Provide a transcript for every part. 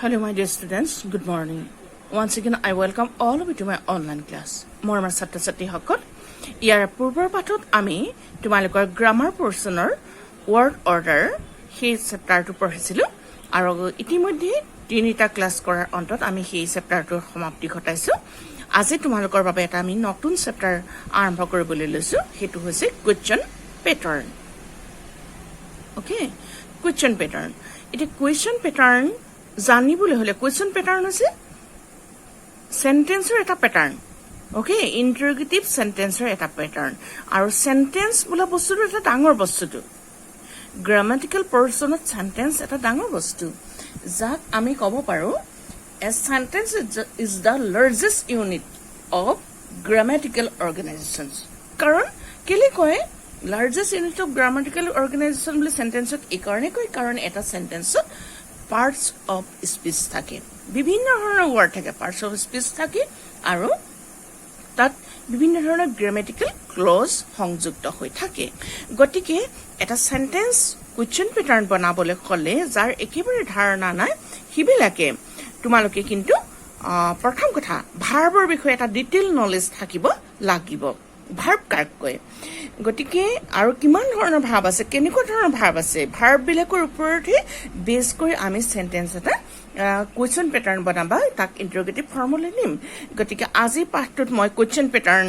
Hello, my dear students. Good morning. Once again, I welcome all of you to my online class. Mormar Satra Sati Hakot. Yara Purpur Patot Ami, to my local grammar personer, word order, his chapter to Perhisilu, Arago Itimudi, Dinita class scorer on tot, Ami he chapter to Homapti Hotaisu. As it to my local Babetami, Noctun chapter arm Hokorabulusu, he to his question pattern. Okay, question pattern. It a question pattern. জানিবলৈ হলে question pattern আছে সেন্টেন্সৰ এটা pattern okay ইন্টাৰোগেটিভ সেন্টেন্সৰ এটা pattern আৰু sentence বোলা বস্তুটো এটা ডাঙৰ বস্তুটো গ্ৰামাটিক্যাল পাৰ্সনত সেন্টেন্স এটা ডাঙৰ বস্তু যাক আমি ক'ব পাৰো a sentence is the largest unit of grammatical organisations কাৰণ কেলে কয় largest unit of grammatical organisation বুলি সেন্টেন্সক এই কাৰণে কয় কাৰণ এটা সেন্টেন্সত parts of speech থাকে বিভিন্ন ধৰণৰ ওয়াৰ্ড থাকে parts of speech থাকে আৰু তাত বিভিন্ন ধৰণৰ গ্ৰামাটিক্যাল ক্লজ সংযুক্ত হৈ থাকে গতিকে এটা সেন্টেন্স কোৱেশ্চন প্যাটাৰ্ন বনাবলৈ হলে যাৰ একেবাৰে ধাৰণা নাই হিবিলাকে তোমালোকে কিন্তু প্ৰথম কথা ভাৰ্বৰ বিষয়ে এটা ডিটেইল নলেজ থাকিব লাগিব ভাৰ্ব কাক কয় গতিকে আৰু কিমান ধৰণৰ ভাব আছে কেনেকুৱা ধৰণৰ ভাব আছে ভাৰ্ব বিলাকৰ ওপৰতে বেছ কৰি আমি সেন্টেন্স এটা কোৱেশ্চন প্যাটাৰ্ন বনাবা তাক ইন্টাৰোগেটিভ ফৰ্মুলা নিম গতিকে আজি পাঠটোত মই কোৱেশ্চন প্যাটাৰ্ন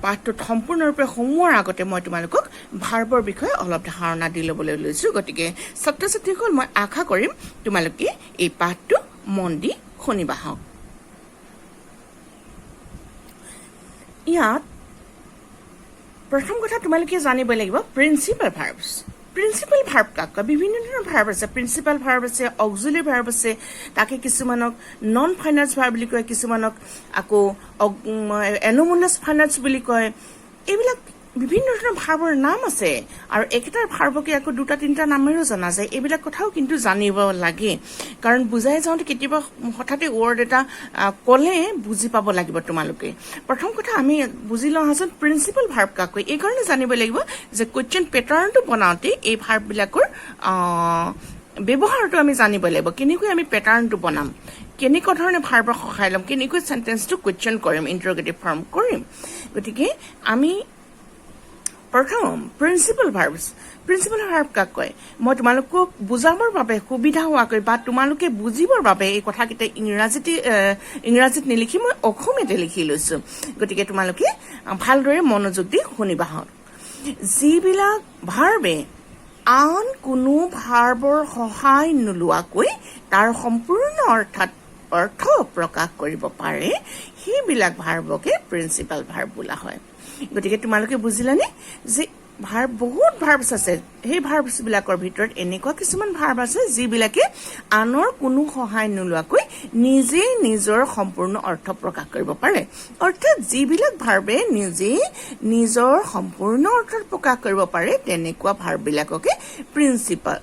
পাঠটোত সম্পূৰ্ণৰূপে সোমোৱাৰ আগতে মই তোমালোকক ভাৰ্বৰ বিষয়ে অলপ ধাৰণা দি ল'বলৈ লৈছো গতিকে ছাত্ৰ-ছাত্ৰীসকল মই আশা কৰিম তোমালোকে এই পাঠটো মন দি শুনিবা হওক ইয়াত প্ৰথম কথা তোমালোকে জানিব লাগিব প্ৰিন্সিপাল ভাৰ্বস প্ৰিন্সিপাল ভাৰ্ব কাক বিভিন্ন ধৰণৰ ভাৰ্ব আছে প্ৰিন্সিপাল ভাৰ্ব আছে অক্সিলাৰি ভাৰ্ব আছে তাকে কিছুমানক নন ফাইনান্স ভাৰ্ব বুলি কয় কিছুমানক আকৌ এনোমোনাছ ফাইনান্স বুলি কয় এইবিলাক বিভিন্ন ধৰণৰ ভাৰ্বৰ নাম আছে আৰু একেটাৰ ভাৰ্বকে আকৌ দুটা তিনটা নামেৰে জনা যায় এইবিলাক কথাও কিন্তু জানিব লাগে কাৰণ বুজাই যাওঁতে কেতিয়াবা হঠাতে ওয়াৰ্ড এটা কলে বুজি পাব লাগিব তোমালোকে প্ৰথম কথা আমি বুজি লওঁ হাজন প্ৰিন্সিপাল ভাৰ্ব কাক কয় এই কাৰণে জানিব লাগিব যে কোৱেশ্চন প্যাটাৰ্নটো বনাওঁতে এই ভাৰ্ব বিলাকৰ ব্যৱহাৰটো আমি জানিব লাগিব কেনেকৈ আমি প্যাটাৰ্নটো বনাম কেনেকুৱা ধৰণে ভাৰ্বৰ সহায় ল'ম কেনেকৈ সেন্টেন্সটো কোৱেশ্চন কৰিম ইন্টাৰোগেটিভ ফৰ্ম কৰিম গতিকে আমি প্ৰথম প্ৰিন্সিপাল ভাৰ্ব কাক কয় মই তোমালোকক বুজাবৰ বাবে সুবিধা হোৱাকৈ বা তোমালোকে বুজিবৰ বাবে এই কথাকেইটা ইংৰাজীত নিলিখি মই অসমীয়াতে লিখি লৈছো গতিকে তোমালোকে ভালদৰে মনোযোগ দি শুনিবা হওক যিবিলাক ভাৰ্বে আন কোনো ভাৰ্বৰ সহায় নোলোৱাকৈ তাৰ সম্পূৰ্ণ অৰ্থ প্ৰকাশ কৰিব পাৰে সেইবিলাক ভাৰ্বকে প্ৰিন্সিপাল ভাৰ্ব বোলা হয় গতিকে তোমালোকে বুজিলানে যে ভাৰ্ব বহুত ভাৰ্বছ আছে সেই ভাৰ্বছ বিলাকৰ ভিতৰত এনেকুৱা কিছুমান ভাৰ্ব আছে যিবিলাকে আনৰ কোনো সহায় নোলোৱাকৈ নিজে নিজৰ সম্পূৰ্ণ অৰ্থ প্ৰকাশ কৰিব পাৰে অৰ্থাৎ যিবিলাক ভাৰ্বে নিজে নিজৰ সম্পূৰ্ণ অৰ্থ প্ৰকাশ কৰিব পাৰে তেনেকুৱা ভাৰ্ব বিলাককে প্ৰিন্সিপাল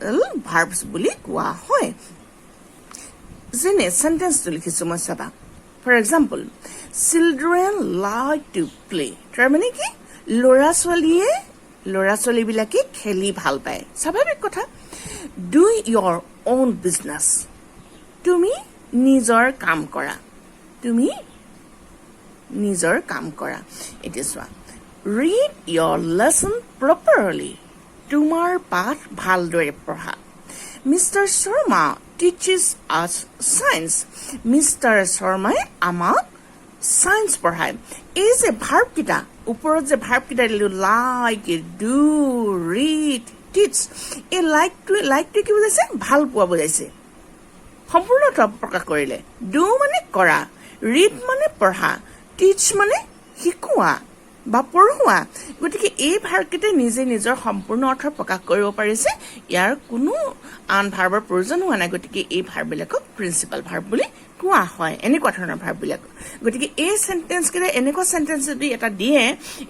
ভাৰ্বছ বুলি কোৱা হয় যেনে সেন্টেন্সটো লিখিছো মই চাবা For example, children like to play. তাৰমানে কি ল'ৰা ছোৱালী বিলাকে খেলি ভাল পায় স্বাভাৱিক কথা do your own business তুমি নিজৰ কাম কৰা it is one read your lesson properly তোমাৰ পাঠ ভালদৰে পঢ়া Mr. Sharma teaches us science. Mr. Sharma আমাক science পঢ়ায় এই যে ভাৰ্ব কিটা ওপৰত যে ভাৰ্ব কিটা দিলো like do read teach এই like কি বুজাইছে ভাল পোৱা বুজাইছে সম্পূৰ্ণ প্ৰকাশ কৰিলে do মানে কৰা read মানে পঢ়া teach মানে শিকোৱা বা পঢ়োৱা গতিকে এই ভাৰ্বকেইটা নিজে নিজৰ সম্পূৰ্ণ অৰ্থ প্ৰকাশ কৰিব পাৰিছে ইয়াৰ কোনো আন ভাৰ্বৰ প্ৰয়োজন হোৱা নাই গতিকে এই ভাৰ্ববিলাকক প্ৰিন্সিপাল ভাৰ্ব বুলি কোৱা হয় এনেকুৱা ধৰণৰ ভাৰ্ববিলাক গতিকে এই সেন্টেন্স কেইটা এনেকুৱা সেন্টেন্স যদি এটা দিয়ে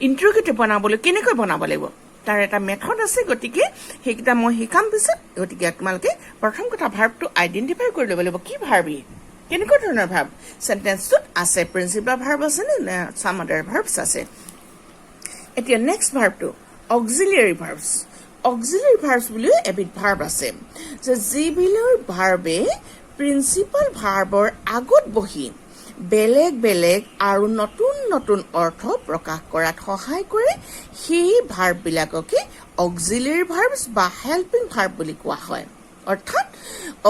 ইন্টাৰোগেটিভ বনাবলৈ কেনেকৈ বনাব লাগিব তাৰ এটা মেথড আছে গতিকে সেইকেইটা মই শিকাম পিছত গতিকে তোমালোকে প্ৰথম কথা ভাৰ্বটো আইডেন্টিফাই কৰি ল'ব লাগিব কি ভাৰ্বি কেনেকুৱা ধৰণৰ ভাৰ্ব সেন্টেন্সটোত আছে প্ৰিন্সিপাল ভাৰ্ব আছে নে সাম আদাৰ ভাৰ্বছ আছে এতিয়া নেক্সট ভাৰ্বটো অক্সিলিয়াৰী ভাৰ্বছ বুলি এবিধ ভাৰ্ব আছে যে যিবিলাক ভাৰ্বে প্ৰিন্সিপাল ভাৰ্বৰ আগত বহি বেলেগ বেলেগ আৰু নতুন নতুন অৰ্থ প্ৰকাশ কৰাত সহায় কৰে সেই ভাৰ্ববিলাককে অক্সিলাৰী ভাৰ্বছ বা হেল্পিং ভাৰ্ব বুলি কোৱা হয় অৰ্থাৎ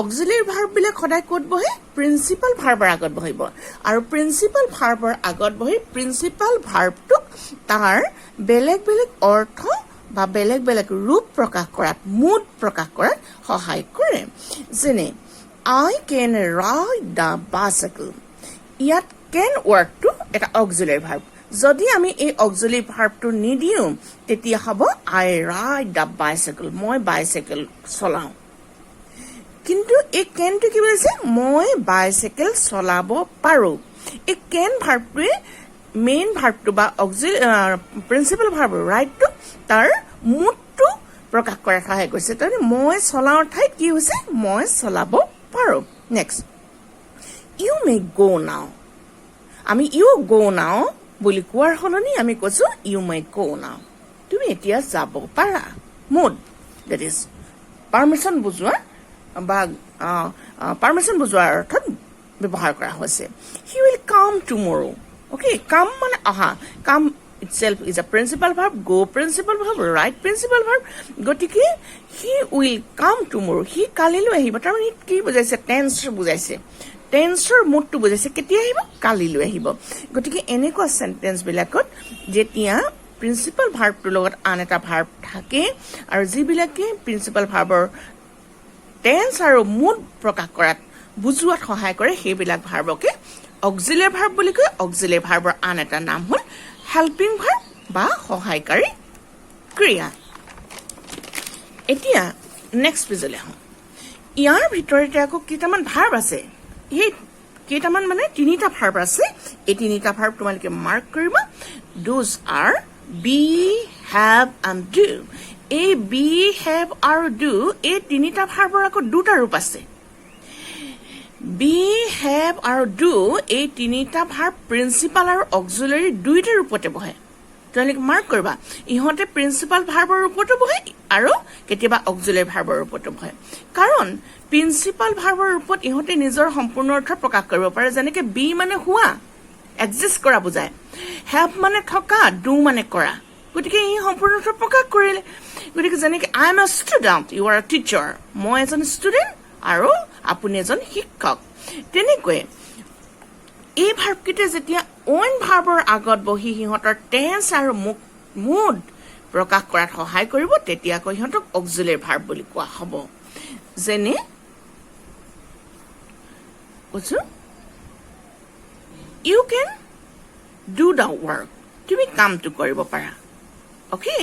অক্সিলাৰী ভাৰ্ববিলাক সদায় ক'ত বহে প্ৰিন্সিপাল ভাৰ্বৰ আগত বহিব আৰু প্ৰিন্সিপাল ভাৰ্বৰ আগত বহি প্ৰিন্সিপাল ভাৰ্বটোক তাৰ বেলেগ বেলেগ অৰ্থ বা বেলেগ বেলেগ ৰূপ প্ৰকাশ কৰাত মুড প্ৰকাশ কৰাত সহায় কৰে যেনে I can ride the bicycle ইয়াত can ৱৰ্ডটো এটা অক্সিলাৰী ভাৰ্ব যদি আমি এই অক্সিলাৰী ভাৰ্বটো নিদিওঁ তেতিয়া হ'ব I ride the bicycle মই বাইচাইকেল চলাওঁ কিন্তু এই কেনটো কি বুলিছে মই বাইচাইকেল চলাব পাৰোঁ এই কেন ভাৰ্বটোৱে মেইন ভাৰ্বটো বা প্ৰিন্সিপাল ভাৰ্ব ৰাইটটো তাৰ মুডটো প্ৰকাশ কৰাত সহায় কৰিছে তাৰমানে মই চলাওঁৰ ঠাইত কি হৈছে মই চলাব পাৰোঁ নেক্সট ইউ মে গো নাও আমি ইউ গো নাও বুলি কোৱাৰ সলনি আমি কৈছোঁ ইউ মে গো নাও তুমি এতিয়া যাব পাৰা মুড দেট ইজ পাৰ্মিশ্যন বুজোৱা বা পাৰ্মিশ্যন বুজোৱাৰ অৰ্থত ব্যৱহাৰ কৰা হৈছে হি উইল কাম টুমৰো অ'কে কাম মানে অহা কাম itself is a principal verb go principal verb right principal verb গতিকে he will come tomorrow he কালিলৈ আহিব তাৰমানে কি বুজাইছে টেন্স বুজাইছে টেন্সৰ মুডটো বুজাইছে কেতিয়া আহিব কালিলৈ আহিব গতিকে এনেকুৱা সেন্টেন্সবিলাকত যেতিয়া প্ৰিন্সিপাল ভাৰ্বটোৰ লগত আন এটা ভাৰ্ব থাকে আৰু যিবিলাকে প্ৰিন্সিপাল ভাৰ্বৰ টেন্স আৰু মুড প্ৰকাশ কৰাত বুজোৱাত সহায় কৰে সেইবিলাক ভাৰ্বকে অক্সিলাৰী ভাৰ্ব বুলি কয় অক্সিলাৰী ভাৰ্বৰ আন এটা নাম হ'ল হেল্পিং ভাৰ্ব বা সহায়কাৰী ক্ৰিয়া এতিয়া নেক্সট পেজলৈ আহোঁ ইয়াৰ ভিতৰতে আকৌ কেইটামান ভাৰ্ব আছে এই কেইটামান মানে তিনিটা ভাৰ্ব আছে এই তিনিটা ভাৰ্ব তোমালোকে মাৰ্ক কৰিবা does are be have and do এই বি হেভ আৰু ডু এই তিনিটা ভাৰ্বৰ আকৌ দুটা ৰূপ আছে বি হেভ আৰু ডু এই তিনিটা ভাৰ্ব প্ৰিন্সিপাল আৰু অক্সিলাৰী দুইটা ৰূপতে বহে তোমালোকে মাৰ্ক কৰিবা ইহঁতে প্ৰিন্সিপাল ভাৰ্বৰ ৰূপতো বহে আৰু কেতিয়াবা অক্সিলাৰী ভাৰ্বৰ ৰূপতো বহে কাৰণ প্ৰিন্সিপাল ভাৰ্বৰ ৰূপত ইহঁতে নিজৰ সম্পূৰ্ণ অৰ্থ প্ৰকাশ কৰিব পাৰে যেনেকে বি মানে হোৱা এক্সিষ্ট কৰা বুজায় হেভ মানে থকা ডু মানে কৰা গতিকে ই সম্পূৰ্ণ অৰ্থ প্ৰকাশ কৰিলে গতিকে যেনেকে I am a student you are a teacher মই এজন ষ্টুডেণ্ট আৰু আপুনি এজন শিক্ষক তেনেকৈ এই ভাৰ্বকেইটা যেতিয়া অইন ভাৰ্বৰ আগত বহি সিহঁতৰ টেন্স আৰু মুড প্ৰকাশ কৰাত সহায় কৰিব তেতিয়া আকৌ সিহঁতক অক্সিলাৰী ভাৰ্ব বুলি কোৱা হ'ব যেনে you can do the work তুমি কামটো কৰিব পাৰা অ'কে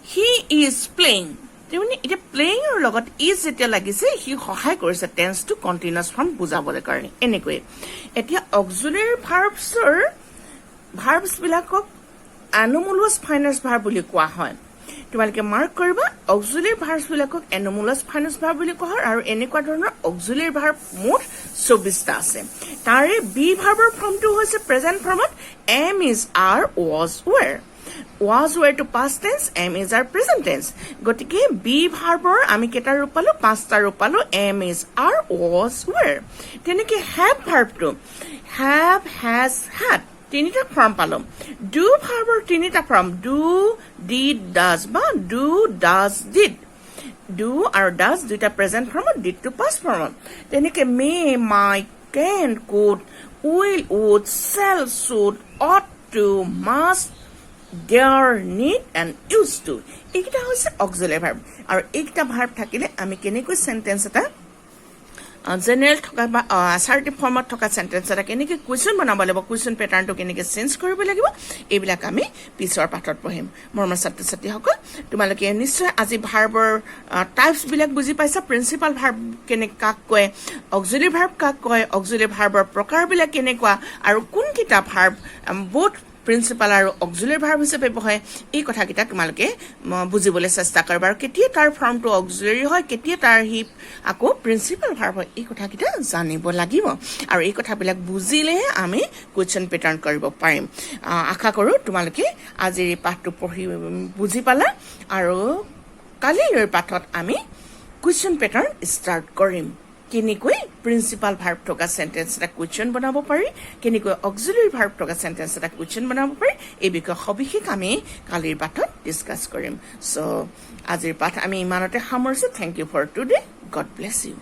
হি ইজ প্লেইং তাৰমানে এতিয়া প্লেইঙৰ লগত ইজ যেতিয়া লাগিছে সি সহায় কৰিছে টেন্সটো কণ্টিনিউৱাছ ফৰ্ম বুজাবলৈ কাৰণে এনেকৈয়ে এতিয়া অক্সিলাৰী ভাৰ্বছবিলাকক এনোমোলাছ ফাইনাছ ভাৰ্ব বুলি কোৱা হয় তোমালোকে মাৰ্ক কৰিবা অক্সিলাৰী ভাৰ্বছবিলাকক এনোমোলাছ ফাইনাছ ভাৰ্ব বুলি কোৱা হয় আৰু এনেকুৱা ধৰণৰ অক্সিলাৰী ভাৰ্ব মুঠ 24টা আছে তাৰে বি ভাৰ্বৰ ফৰ্মটো হৈছে প্ৰেজেণ্ট ফৰ্মত am is are was were was were to past tense am is our present tense গতিকে বি ভাৰ্বৰ আমি কেইটা ৰূপ পালো পাঁচটা ৰূপ পালো am is are was were তেনেকে have ভাৰ্বটো have has had তিনিটা ফৰ্ম পালো do ভাৰ্বৰ তিনিটা ফৰ্ম do did does বা do does did do আৰু does দুইটা প্ৰেজেন্ট ফৰ্মত did to past ফৰ্মত তেনেকে may might can could will would shall should ought to must dare need and used to এইকেইটা হৈছে অক্সিলাৰী ভাৰ্ব আৰু এইকেইটা ভাৰ্ব থাকিলে আমি কেনেকৈ সেন্টেন্স এটা জেনেৰেল থকা বা আসাৰ্টিভ ফৰ্মত থকা সেন্টেন্স এটা কেনেকৈ কুৱেশ্যন বনাব লাগিব কুৱেশ্যন পেটাৰ্ণটো কেনেকৈ চেঞ্জ কৰিব লাগিব এইবিলাক আমি পিছৰ পাঠত পঢ়িম মৰমৰ ছাত্ৰ ছাত্ৰীসকল তোমালোকে নিশ্চয় আজি ভাৰ্বৰ টাইপছবিলাক বুজি পাইছা প্ৰিন্সিপাল ভাৰ্ব কাক কয় অক্সিলাৰী ভাৰ্ব কাক কয় অক্সিলাৰী ভাৰ্বৰ প্ৰকাৰবিলাক কেনেকুৱা আৰু কোনকেইটা ভাৰ্ব বোথ প্ৰিন্সিপাল আৰু অক্সিলাৰী ভাৰ্ব হিচাপে বহে এই কথাকেইটা তোমালোকে বুজিবলৈ চেষ্টা কৰিবা আৰু কেতিয়া তাৰ ফৰ্মটো অক্সিলাৰী হয় কেতিয়া তাৰ আকৌ প্ৰিন্সিপাল ভাৰ্ব হয় এই কথাকেইটা জানিব লাগিব আৰু এই কথাবিলাক বুজিলেহে আমি কুৱেশ্যন পেটাৰ্ণ কৰিব পাৰিম আশা কৰোঁ তোমালোকে আজিৰ এই পাঠটো পঢ়ি বুজি পালা আৰু কালিৰ পাঠত আমি কুৱেশ্যন পেটাৰ্ণ ষ্টাৰ্ট কৰিম কেনেকৈ প্ৰিন্সিপাল ভাৰ্ব থকা সেন্টেন্স এটা কুৱেশ্যন বনাব পাৰি কেনেকৈ অক্সিলাৰী ভাৰ্ব থকা সেন্টেন্স এটা কুৱেশ্যন বনাব পাৰি এই বিষয়ে সবিশেষ আমি কালিৰ পাঠত ডিছকাছ কৰিম সো আজিৰ পাঠ আমি ইমানতে সামৰিছো thank you for today God bless U